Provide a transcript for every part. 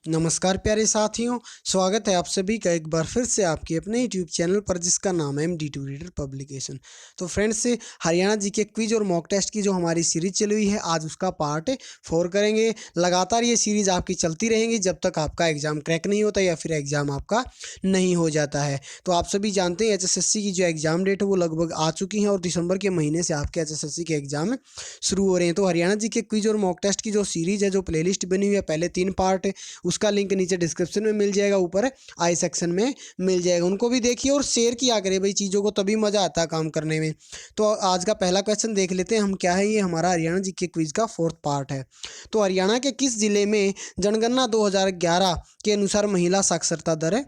नमस्कार प्यारे साथियों, स्वागत है आप सभी का एक बार फिर से आपके अपने यूट्यूब चैनल पर जिसका नाम है MD2 रीडर पब्लिकेशन। तो फ्रेंड्स, हरियाणा जीके क्विज और मॉक टेस्ट की जो हमारी सीरीज चली हुई है, आज उसका पार्ट 4 करेंगे। लगातार ये सीरीज आपकी चलती रहेंगी जब तक आपका एग्ज़ाम क्रैक नहीं होता या फिर एग्ज़ाम आपका नहीं हो जाता है। तो आप सभी जानते हैं HSSC की जो एग्ज़ाम डेट है वो लगभग आ चुकी है और दिसंबर के महीने से आपके HSSC के एग्ज़ाम शुरू हो रहे हैं। तो हरियाणा जीके क्विज और मॉक टेस्ट की जो सीरीज़ है, जो प्लेलिस्ट बनी हुई है, पहले 3 पार्ट, उसका लिंक नीचे डिस्क्रिप्शन में मिल जाएगा, ऊपर आई सेक्शन में मिल जाएगा। उनको भी देखिए और शेयर किया करें भाई चीज़ों को, तभी मज़ा आता है काम करने में। तो आज का पहला क्वेश्चन देख लेते हैं हम, क्या है। ये हमारा हरियाणा जीके क्विज का 4th पार्ट है। तो हरियाणा के किस जिले में जनगणना 2011 के अनुसार महिला साक्षरता दर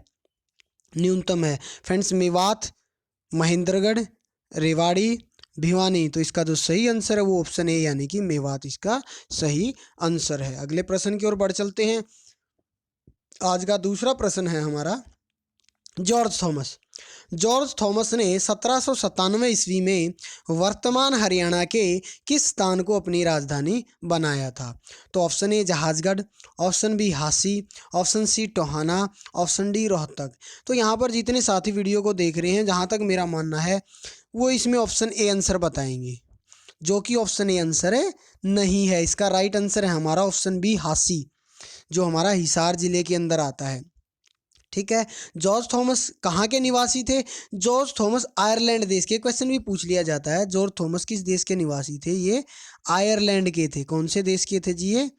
न्यूनतम है? फ्रेंड्स, मेवात, महेंद्रगढ़, रेवाड़ी, भिवानी। तो इसका जो सही आंसर है वो ऑप्शन ए यानी कि मेवात इसका सही आंसर है। अगले प्रश्न की ओर बढ़ चलते हैं। आज का दूसरा प्रश्न है हमारा, जॉर्ज थॉमस। जॉर्ज थॉमस ने 1797 ईस्वी में वर्तमान हरियाणा के किस स्थान को अपनी राजधानी बनाया था? तो option A Jahajgarh, option B Hansi, option C Tohana, option D Rohtak. तो यहाँ पर जितने साथी वीडियो को देख रहे हैं, जहाँ तक मेरा मानना है वो इसमें ऑप्शन ए आंसर बताएंगे, जो कि ऑप्शन ए आंसर है नहीं है। इसका राइट आंसर है हमारा ऑप्शन बी हासी, जो हमारा हिसार जिले के अंदर आता है। ठीक है। जॉर्ज थॉमस कहाँ के निवासी थे? जॉर्ज थॉमस आयरलैंड देश के, क्वेश्चन भी पूछ लिया जाता है। जॉर्ज थॉमस किस देश के निवासी थे? ये आयरलैंड के थे। कौन से देश के थे जी? ये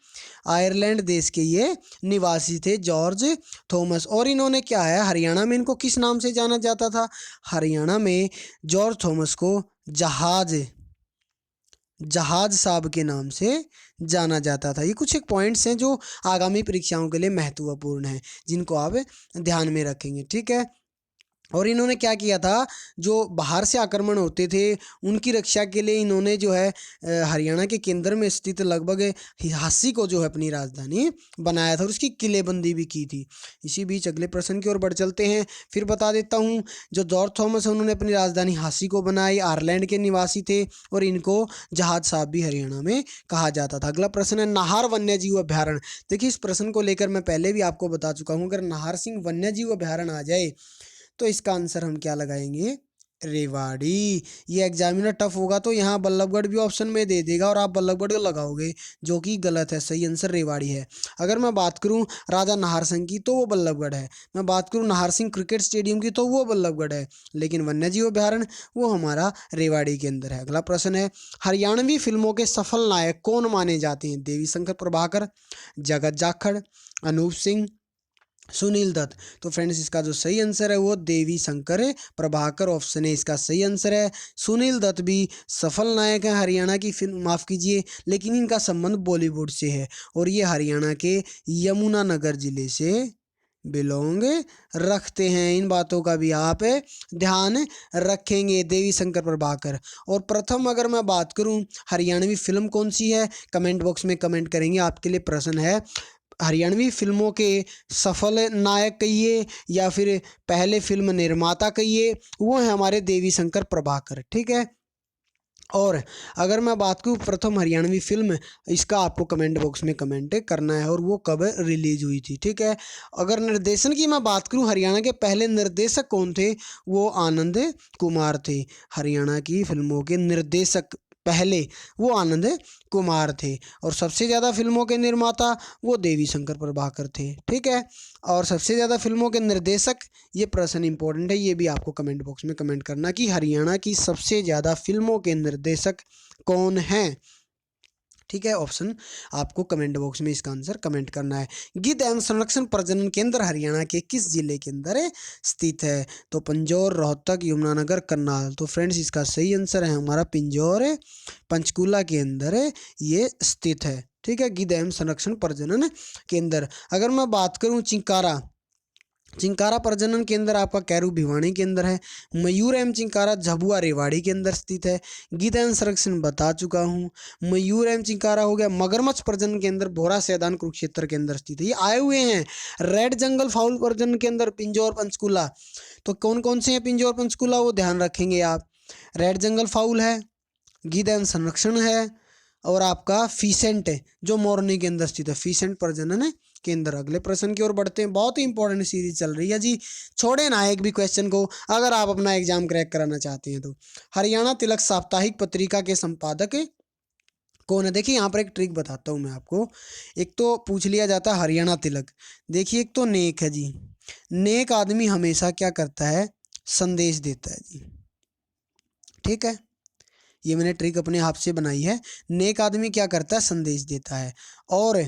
आयरलैंड देश के ये निवासी थे, जॉर्ज थॉमस। और इन्होंने क्या है, हरियाणा में इनको किस नाम से जाना जाता था? हरियाणा में जॉर्ज थॉमस को जहाज साहब के नाम से जाना जाता था। ये कुछ एक पॉइंट्स हैं जो आगामी परीक्षाओं के लिए महत्वपूर्ण हैं, जिनको आप ध्यान में रखेंगे। ठीक है। और इन्होंने क्या किया था, जो बाहर से आक्रमण होते थे उनकी रक्षा के लिए इन्होंने जो है हरियाणा के केंद्र में स्थित लगभग हासी को जो है अपनी राजधानी बनाया था और उसकी किलेबंदी भी की थी। इसी बीच अगले प्रश्न की ओर बढ़ चलते हैं। फिर बता देता हूँ, जो जॉर्ज थॉमस है उन्होंने अपनी राजधानी हासी को बनाई, आयरलैंड के निवासी थे और इनको जहाज साहब भी हरियाणा में कहा जाता था। अगला प्रश्न है, नाहर वन्य जीव अभ्यारण्य। देखिए, इस प्रश्न को लेकर मैं पहले भी आपको बता चुका हूँ, अगर नाहर सिंह वन्य जीव अभ्यारण्य आ जाए तो इसका आंसर हम क्या लगाएंगे? रेवाड़ी। ये एग्जामिनर टफ होगा तो यहाँ बल्लभगढ़ भी ऑप्शन में दे देगा और आप बल्लभगढ़ को लगाओगे, जो कि गलत है। सही आंसर रेवाड़ी है। अगर मैं बात करूँ राजा नाहर सिंह की तो वो बल्लभगढ़ है। मैं बात करूँ नाहर सिंह क्रिकेट स्टेडियम की तो वो बल्लभगढ़ है। लेकिन वन्यजीव अभ्यारण्य वो हमारा रेवाड़ी के अंदर है। अगला प्रश्न है, हरियाणवी फिल्मों के सफल नायक कौन माने जाते हैं? देवी शंकर प्रभाकर, जगत जाखड़, अनूप सिंह, सुनील दत्त। तो फ्रेंड्स, इसका जो सही आंसर है वो देवी शंकर प्रभाकर ऑप्शन है इसका सही आंसर है। सुनील दत्त भी सफल नायक है हरियाणा की फिल्म, माफ़ कीजिए, लेकिन इनका संबंध बॉलीवुड से है और ये हरियाणा के यमुनानगर जिले से बिलोंग रखते हैं। इन बातों का भी आप ध्यान रखेंगे। देवी शंकर प्रभाकर। और प्रथम अगर मैं बात करूं हरियाणवी फिल्म कौन सी है, कमेंट बॉक्स में कमेंट करेंगे। आपके लिए प्रश्न है, हरियाणवी फिल्मों के सफल नायक कहिए या फिर पहले फिल्म निर्माता कहिए, वो है हमारे देवी शंकर प्रभाकर। ठीक है। और अगर मैं बात करूँ प्रथम हरियाणवी फिल्म, इसका आपको कमेंट बॉक्स में कमेंट करना है और वो कब रिलीज हुई थी। ठीक है। अगर निर्देशन की मैं बात करूँ, हरियाणा के पहले निर्देशक कौन थे? वो आनंद कुमार थे। हरियाणा की फिल्मों के निर्देशक पहले वो आनंद कुमार थे और सबसे ज़्यादा फिल्मों के निर्माता वो देवी शंकर प्रभाकर थे। ठीक है। और सबसे ज़्यादा फिल्मों के निर्देशक, ये प्रश्न इंपॉर्टेंट है, ये भी आपको कमेंट बॉक्स में कमेंट करना कि हरियाणा की सबसे ज़्यादा फिल्मों के निर्देशक कौन हैं। ठीक है। ऑप्शन आपको कमेंट बॉक्स में इसका आंसर कमेंट करना है। गिद्ध एवं संरक्षण प्रजनन केंद्र हरियाणा के किस जिले के अंदर स्थित है? तो पिंजौर, रोहतक, यमुनानगर, करनाल। तो फ्रेंड्स, इसका सही आंसर है हमारा पिंजौर, पंचकूला के अंदर ये स्थित है। ठीक है। गिद्ध एवं संरक्षण प्रजनन केंद्र। अगर मैं बात करूँ चिंकारा प्रजनन केंद्र आपका कैरू भिवानी के अंदर है। मयूर एवं चिंकारा झबुआ रेवाड़ी के अंदर स्थित है। गिद्ध एवं संरक्षण बता चुका हूँ। मयूर एवं चिंकारा हो गया। मगरमच्छ प्रजनन के अंदर भोरा सैदान कुरुक्षेत्र के अंदर स्थित है। ये आए हुए हैं। रेड जंगल फाउल प्रजनन के अंदर पिंजौर, पंचकूला। तो कौन कौन से हैं पिंजौर, पंचकूला, वो ध्यान रखेंगे आप। रेड जंगल फाउल है, गिद्ध एवं संरक्षण है और आपका फीसेंट है जो मोरनी के अंदर स्थित है। फीसेंट प्रजनन केंद्र। अगले प्रश्न की ओर बढ़ते हैं। बहुत ही इंपॉर्टेंट सीरीज चल रही है जी, छोड़े ना एक भी क्वेश्चन को अगर आप अपना एग्जाम क्रैक कराना चाहते हैं तो। हरियाणा तिलक साप्ताहिक पत्रिका के संपादक कौन है? देखिए यहाँ पर एक ट्रिक बताता हूँ मैं आपको। एक तो पूछ लिया जाता है हरियाणा तिलक, देखिए एक तो नेक है जी, नेक आदमी हमेशा क्या करता है? संदेश देता है जी, ठीक है। ये मैंने ट्रिक अपने हाथ से बनाई है। नेक आदमी क्या करता है? संदेश देता है। और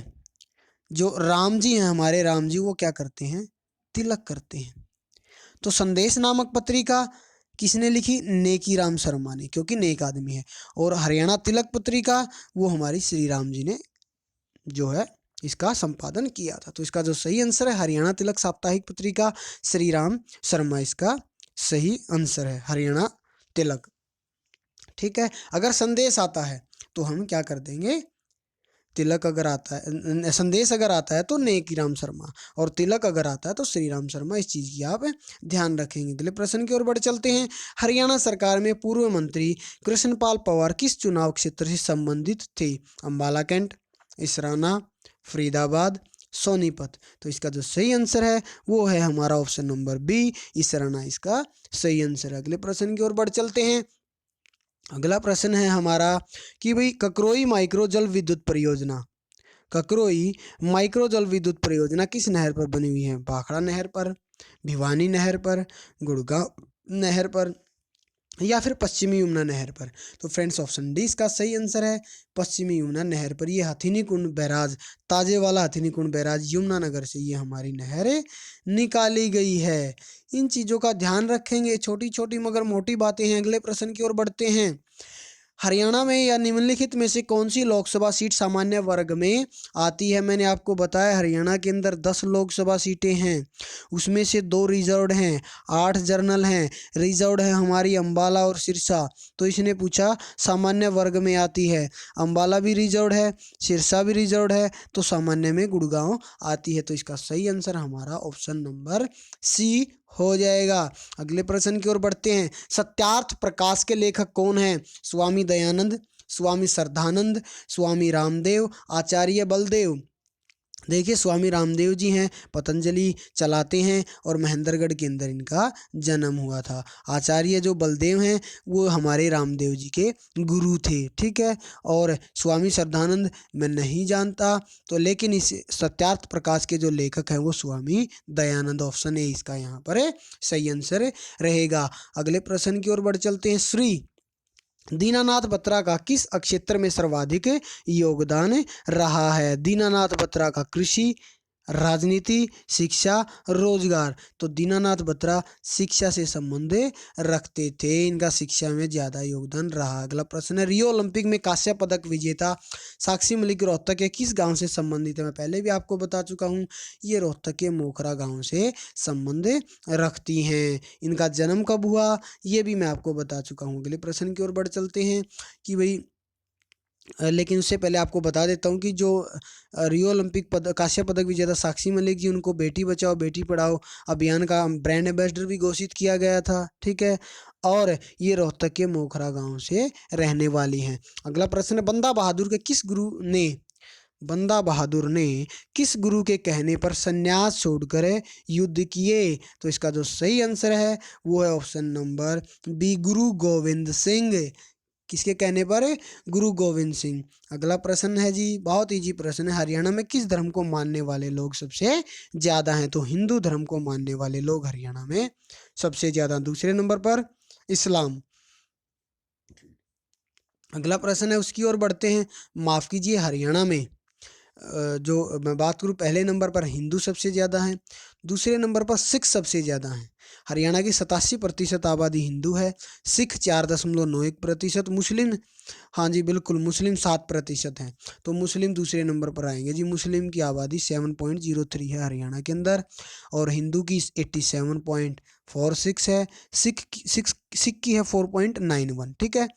जो राम जी हैं हमारे, राम जी वो क्या करते हैं? तिलक करते हैं। तो संदेश नामक पत्रिका किसने लिखी? नेकी राम शर्मा ने, क्योंकि नेक आदमी है। और हरियाणा तिलक पत्रिका वो हमारी श्री राम जी ने जो है इसका संपादन किया था। तो इसका जो सही आंसर है हरियाणा तिलक साप्ताहिक पत्रिका, श्री राम शर्मा इसका सही आंसर है, हरियाणा तिलक, ठीक है। अगर संदेश आता है तो हम क्या कर देंगे? तिलक अगर आता है, संदेश अगर आता है तो नेकी राम शर्मा, और तिलक अगर आता है तो श्री राम शर्मा। इस चीज़ की आप ध्यान रखेंगे। अगले प्रश्न की ओर बढ़ चलते हैं। हरियाणा सरकार में पूर्व मंत्री कृष्णपाल पवार किस चुनाव क्षेत्र से संबंधित थे? अम्बाला कैंट, इसराना, फरीदाबाद, सोनीपत। तो इसका जो सही आंसर है वो है हमारा ऑप्शन नंबर बी, इसराना इसका सही आंसर है। अगले प्रश्न की ओर बढ़ चलते हैं। अगला प्रश्न है हमारा कि भाई ककरोई माइक्रो जल विद्युत परियोजना, ककरोई माइक्रो जल विद्युत परियोजना किस नहर पर बनी हुई है? भाखड़ा नहर पर, भिवानी नहर पर, गुड़गांव नहर पर, या फिर पश्चिमी यमुना नहर पर। तो फ्रेंड्स ऑप्शन डी इसका सही आंसर है, पश्चिमी यमुना नहर पर। ये हथिनी कुंड बैराज, ताजे वाला हथिनी कुंड बैराज यमुनानगर से ये हमारी नहर निकाली गई है। इन चीज़ों का ध्यान रखेंगे, छोटी छोटी मगर मोटी बातें हैं। अगले प्रश्न की ओर बढ़ते हैं। हरियाणा में या निम्नलिखित में से कौन सी लोकसभा सीट सामान्य वर्ग में आती है? मैंने आपको बताया हरियाणा के अंदर 10 लोकसभा सीटें हैं, उसमें से 2 रिजर्व्ड हैं, 8 जनरल हैं। रिजर्व्ड है हमारी अंबाला और सिरसा। तो इसने पूछा सामान्य वर्ग में आती है, अंबाला भी रिजर्व्ड है, सिरसा भी रिजर्व्ड है, तो सामान्य में गुड़गांव आती है। तो इसका सही आंसर हमारा ऑप्शन नंबर सी हो जाएगा। अगले प्रश्न की ओर बढ़ते हैं। सत्यार्थ प्रकाश के लेखक कौन हैं? स्वामी दयानंद, स्वामी श्रद्धानंद, स्वामी रामदेव, आचार्य बलदेव। देखिए स्वामी रामदेव जी हैं, पतंजलि चलाते हैं और महेंद्रगढ़ के अंदर इनका जन्म हुआ था। आचार्य जो बलदेव हैं वो हमारे रामदेव जी के गुरु थे, ठीक है। और स्वामी श्रद्धानंद मैं नहीं जानता, तो लेकिन इस सत्यार्थ प्रकाश के जो लेखक हैं वो स्वामी दयानंद, ऑप्शन ए इसका यहाँ पर सही आंसर रहेगा। अगले प्रश्न की ओर बढ़ चलते हैं। श्री दीनानाथ बत्रा का किस क्षेत्र में सर्वाधिक योगदान रहा है? दीनानाथ बत्रा का कृषि, राजनीति, शिक्षा, रोजगार। तो दीनानाथ बत्रा शिक्षा से संबंध रखते थे, इनका शिक्षा में ज़्यादा योगदान रहा। अगला प्रश्न है। रियो ओलंपिक में कांस्य पदक विजेता साक्षी मलिक रोहतक के किस गांव से संबंधित है? मैं पहले भी आपको बता चुका हूँ, ये रोहतक के मोखरा गांव से संबंध रखती हैं। इनका जन्म कब हुआ ये भी मैं आपको बता चुका हूँ। अगले प्रश्न की ओर बढ़ चलते हैं कि भाई लेकिन उससे पहले आपको बता देता हूँ कि जो रियो ओलंपिक कांस्य पदक विजेता साक्षी मलिक जी, उनको बेटी बचाओ बेटी पढ़ाओ अभियान का ब्रांड एम्बेसडर भी घोषित किया गया था, ठीक है। और ये रोहतक के मोखरा गांव से रहने वाली हैं। अगला प्रश्न है। बंदा बहादुर ने किस गुरु के कहने पर संन्यास छोड़कर युद्ध किए? तो इसका जो सही आंसर है वो है ऑप्शन नंबर बी, गुरु गोविंद सिंह। किसके कहने पर? गुरु गोविंद सिंह। अगला प्रश्न है जी, बहुत इजी प्रश्न है। हरियाणा में किस धर्म को मानने वाले लोग सबसे ज़्यादा हैं? तो हिंदू धर्म को मानने वाले लोग हरियाणा में सबसे ज़्यादा। दूसरे नंबर पर इस्लाम। अगला प्रश्न है उसकी ओर बढ़ते हैं। माफ़ कीजिए, हरियाणा में जो मैं बात करूँ, पहले नंबर पर हिंदू सबसे ज़्यादा हैं, दूसरे नंबर पर सिख सबसे ज़्यादा हैं। हरियाणा की 87% आबादी हिंदू है, सिख 4.91%, मुस्लिम, हाँ जी बिल्कुल, मुस्लिम 7% हैं। तो मुस्लिम दूसरे नंबर पर आएंगे जी। मुस्लिम की आबादी 7.03 है हरियाणा के अंदर, और हिंदू की 87.46 है, सिख की है 4.91, ठीक है।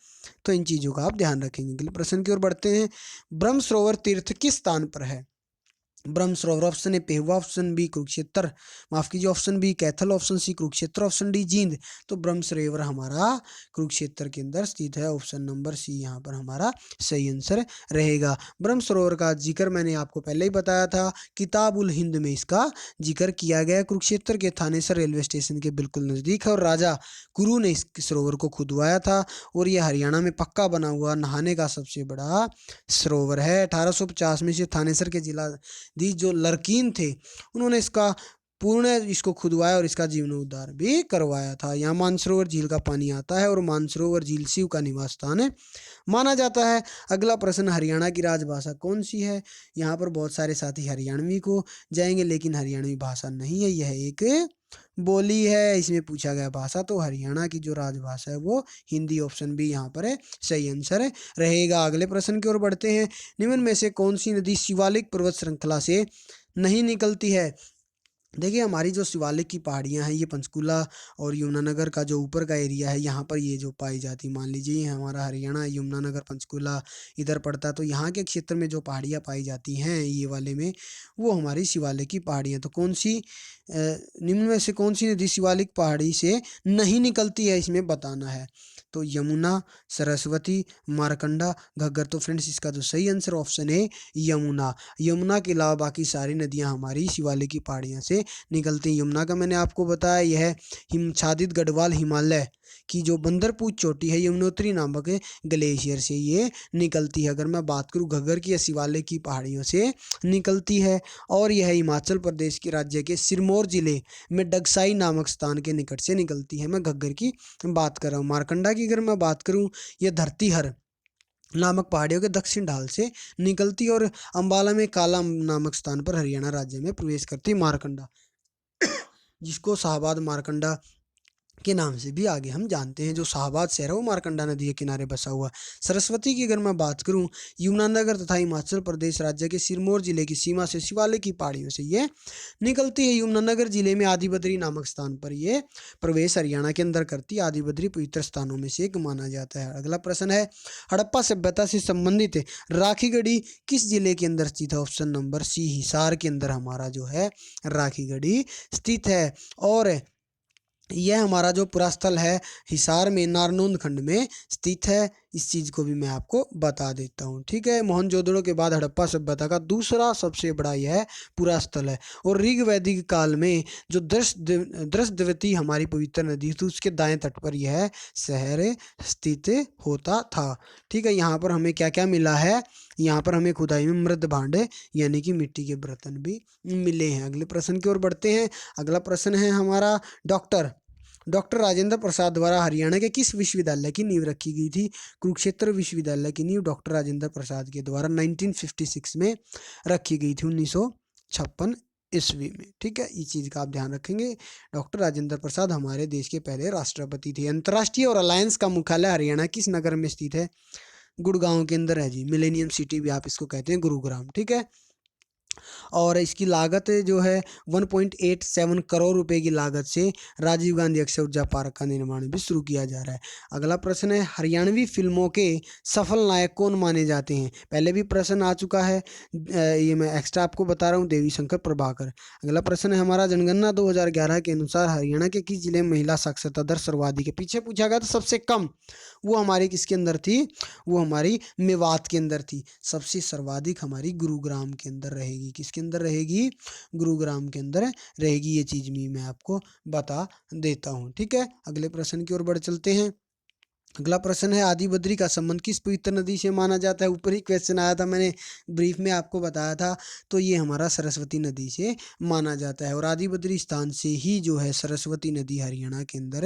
तो इन चीज़ों का आप ध्यान रखेंगे। अगले प्रश्न की ओर बढ़ते हैं। ब्रह्म सरोवर तीर्थ किस स्थान पर है? Brahma Sarovar, option A Pehowa, option B Kurukshetra, माफ कीजिए option B Kaithal, option C Kurukshetra, option D Jind. तो ब्रह्म सरोवर हमारा कुरुक्षेत्र के अंदर स्थित है। ऑप्शन नंबर सी यहाँ पर हमारा सही आंसर रहेगा। ब्रह्म सरोवर का जिक्र मैंने आपको पहले ही बताया था, किताब उल हिंद में इसका जिक्र किया गया। कुरुक्षेत्र के थानेसर रेलवे स्टेशन के बिल्कुल नज़दीक है और राजा कुरु ने इस सरोवर को खुदवाया था और यह हरियाणा में पक्का बना हुआ नहाने का सबसे बड़ा सरोवर है। 1850 में से थानेसर के जिला दी जो लरकीन थे उन्होंने इसका पूर्ण इसको खुदवाया और इसका जीर्णोद्धार भी करवाया था। यहाँ मानसरोवर झील का पानी आता है और मानसरोवर झील शिव का निवास स्थान है माना जाता है। अगला प्रश्न, हरियाणा की राजभाषा कौन सी है? यहाँ पर बहुत सारे साथी हरियाणवी को जाएंगे लेकिन हरियाणवी भाषा नहीं है, यह एक बोली है। इसमें पूछा गया भाषा तो हरियाणा की जो राजभाषा है वो हिंदी। ऑप्शन बी यहाँ पर है सही आंसर रहेगा। अगले प्रश्न की ओर बढ़ते हैं। निम्न में से कौन सी नदी शिवालिक पर्वत श्रृंखला से नहीं निकलती है? देखिए हमारी जो शिवालिक की पहाड़ियाँ हैं ये पंचकुला और यमुनानगर का जो ऊपर का एरिया है यहाँ पर ये जो पाई जाती, मान लीजिए ये हमारा हरियाणा यमुनानगर पंचकुला इधर पड़ता है, तो यहाँ के क्षेत्र में जो पहाड़ियाँ पाई जाती हैं ये वाले में वो हमारी शिवालिक की पहाड़ियाँ। तो कौन सी निम्न में से कौन सी नदी शिवालिक पहाड़ी से नहीं निकलती है इसमें बताना है। तो यमुना, सरस्वती, मारकंडा, घग्गर। तो फ्रेंड्स इसका जो सही आंसर ऑप्शन है यमुना। यमुना के अलावा बाकी सारी नदियाँ हमारी शिवालिक की पहाड़ियाँ से निकलती हैं। यमुना का मैंने आपको बताया यह हिमच्छादित गढ़वाल हिमालय की जो बंदरपूछ चोटी है यमुनोत्री नामक ग्लेशियर से ये निकलती है। अगर मैं बात करूँ घग्गर की या शिवालिक की पहाड़ियों से निकलती है और यह हिमाचल प्रदेश के राज्य के सिरमौर जिले में डगसाई नामक स्थान के निकट से निकलती है। मैं घग्गर की बात कर रहा हूँ। मारकंडा की अगर मैं बात करूँ, यह धरतीहर नामक पहाड़ियों के दक्षिण ढाल से निकलती है और अंबाला में काला नामक स्थान पर हरियाणा राज्य में प्रवेश करती मारकंडा, जिसको शाहबाद मारकंडा के नाम से भी आगे हम जानते हैं। जो शाहबाद शहर है वो मारकंडा नदी के किनारे बसा हुआ। सरस्वती की अगर मैं बात करूं, यमुनानगर तथा हिमाचल प्रदेश राज्य के सिरमौर जिले की सीमा से शिवालिक की पहाड़ियों से ये निकलती है। यमुनानगर जिले में आदि बद्री नामक स्थान पर ये प्रवेश हरियाणा के अंदर करती है। आदि बद्री पवित्र स्थानों में से एक माना जाता है। अगला प्रश्न है, हड़प्पा सभ्यता से संबंधित राखीगढ़ी किस जिले के अंदर स्थित है? ऑप्शन नंबर सी हिसार के अंदर हमारा जो है राखीगढ़ी स्थित है। और यह हमारा जो पुरास्थल है हिसार में नारनौंद खंड में स्थित है। इस चीज़ को भी मैं आपको बता देता हूँ, ठीक है। मोहनजोदड़ो के बाद हड़प्पा सभ्यता का दूसरा सबसे बड़ा यह पुरास्थल है और ऋग वैदिक काल में जो दृष्टद्वती हमारी पवित्र नदी थी उसके दाएं तट पर यह शहर स्थित होता था, ठीक है। यहाँ पर हमें क्या क्या मिला है? यहाँ पर हमें खुदाई में मृद भांड यानी कि मिट्टी के बर्तन भी मिले हैं। अगले प्रश्न की ओर बढ़ते हैं। अगला प्रश्न है हमारा, डॉक्टर राजेंद्र प्रसाद द्वारा हरियाणा के किस विश्वविद्यालय की नींव रखी गई थी? कुरुक्षेत्र विश्वविद्यालय की नींव डॉक्टर राजेंद्र प्रसाद के द्वारा 1956 में रखी गई थी, 1956 ईस्वी में, ठीक है। इस चीज़ का आप ध्यान रखेंगे। डॉक्टर राजेंद्र प्रसाद हमारे देश के पहले राष्ट्रपति थे। अंतर्राष्ट्रीय और अलायंस का मुख्यालय हरियाणा किस नगर में स्थित है? गुड़गांव के अंदर है जी। मिलेनियम सिटी भी आप इसको कहते हैं, गुरुग्राम, ठीक है। और इसकी लागत जो है 1.87 करोड़ रुपए की लागत से राजीव गांधी अक्षय ऊर्जा पार्क का निर्माण भी शुरू किया जा रहा है। अगला प्रश्न है, हरियाणवी फिल्मों के सफल नायक कौन माने जाते हैं? पहले भी प्रश्न आ चुका है, ये मैं एक्स्ट्रा आपको बता रहा हूँ, देवी शंकर प्रभाकर। अगला प्रश्न है हमारा, जनगणना 2011 के अनुसार हरियाणा के किस जिले में महिला साक्षरता दर सर्वाधिक है? पीछे पूछा गया था सबसे कम, वो हमारी किसके अंदर थी? वो हमारी मेवात के अंदर थी। सबसे सर्वाधिक हमारी गुरुग्राम के अंदर रहेगी। किसके अंदर रहेगी? गुरुग्राम के अंदर रहेगी। ये चीज़ भी मैं आपको बता देता हूँ, ठीक है। अगले प्रश्न की ओर बढ़ चलते हैं। अगला प्रश्न है, आदि बद्री का संबंध किस पवित्र नदी से माना जाता है? ऊपर ही क्वेश्चन आया था, मैंने ब्रीफ में आपको बताया था। तो ये हमारा सरस्वती नदी से माना जाता है और आदि बद्री स्थान से ही जो है सरस्वती नदी हरियाणा के अंदर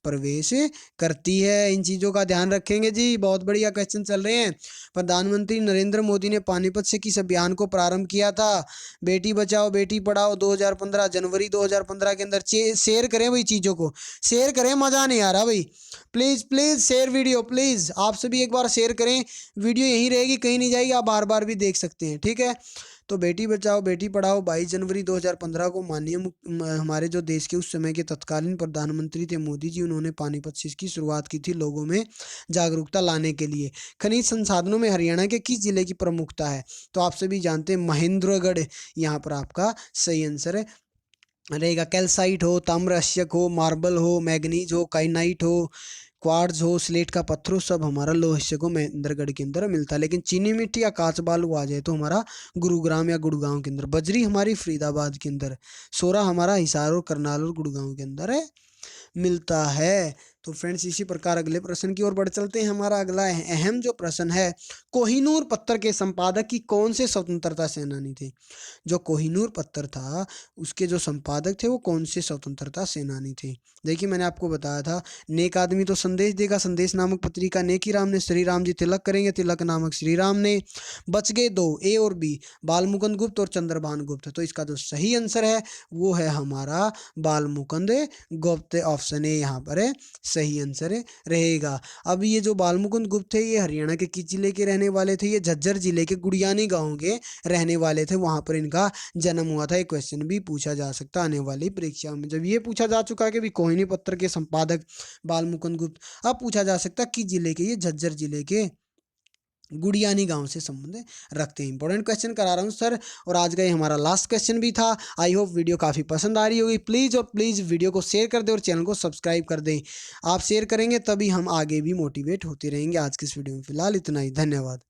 प्रवेश करती है। इन चीज़ों का ध्यान रखेंगे जी। बहुत बढ़िया क्वेश्चन चल रहे हैं। प्रधानमंत्री नरेंद्र मोदी ने पानीपत से किस अभियान को प्रारंभ किया था? बेटी बचाओ बेटी पढ़ाओ 2015 जनवरी 2015 के अंदर। शेयर करें भाई, चीज़ों को शेयर करें, मज़ा नहीं आ रहा भाई। Please please share video, please आप सभी एक बार शेयर करें। वीडियो यहीं रहेगी, कहीं नहीं जाएगी, आप बार बार भी देख सकते हैं, ठीक है। तो बेटी बचाओ बेटी पढ़ाओ 22 जनवरी 2015 को माननीय हमारे जो देश के उस समय के तत्कालीन प्रधानमंत्री थे मोदी जी, उन्होंने पानीपत सीज की शुरुआत की थी लोगों में जागरूकता लाने के लिए। खनिज संसाधनों में हरियाणा के किस जिले की प्रमुखता है? तो आप सभी जानते हैं महेंद्रगढ़ यहाँ पर आपका सही आंसर है रहेगा। कैल्साइट हो, ताम्र अश्यक हो, मार्बल हो, मैग्नीज हो, काइनाइट हो, क्वार्ट्ज हो, स्लेट का पत्थर हो, सब हमारा लोहस्य को महेंद्रगढ़ के अंदर मिलता है। लेकिन चीनी मिट्टी या कांच बालू आ जाए तो हमारा गुरुग्राम या गुड़गांव के अंदर। बजरी हमारी फरीदाबाद के अंदर, सोरा हमारा हिसार और करनाल और गुड़गांव के अंदर है मिलता है। तो फ्रेंड्स इसी प्रकार अगले प्रश्न की ओर बढ़ चलते हैं। हमारा अगला अहम जो प्रश्न है, कोहिनूर पत्तर के संपादक की कौन से स्वतंत्रता सेनानी थे? जो कोहिनूर पत्तर था उसके जो संपादक थे वो कौन से स्वतंत्रता सेनानी थे? देखिए मैंने आपको बताया था, नेक आदमी तो संदेश देगा, संदेश नामक पत्रिका नेकी राम ने, श्री राम जी तिलक करेंगे, तिलक नामक श्री राम ने। बच गए दो, ए और बी, बालमुकुंद गुप्त और चंद्रभान गुप्त। तो इसका जो सही आंसर है वो है हमारा बालमुकुंद गुप्त। ऑप्शन ए यहाँ पर है सही आंसर रहेगा। अब ये जो बालमुकुंद गुप्त थे ये हरियाणा के किस जिले के रहने वाले थे? ये झज्जर जिले के गुड़ियानी गांव के रहने वाले थे, वहां पर इनका जन्म हुआ था। एक क्वेश्चन भी पूछा जा सकता है आने वाली परीक्षा में। जब ये पूछा जा चुका है कि भी कोहिनी पत्र के संपादक बालमुकुंद गुप्त, अब पूछा जा सकता है किस जिले के? ये झज्जर जिले के गुड़ियानी गांव से संबंध रखते हैं। इंपॉर्टेंट क्वेश्चन करा रहा हूँ सर, और आज का ये हमारा लास्ट क्वेश्चन भी था। आई होप वीडियो काफ़ी पसंद आ रही होगी। प्लीज़ और प्लीज़ वीडियो को शेयर कर दें और चैनल को सब्सक्राइब कर दें। आप शेयर करेंगे तभी हम आगे भी मोटिवेट होते रहेंगे। आज की इस वीडियो में फिलहाल इतना ही, धन्यवाद।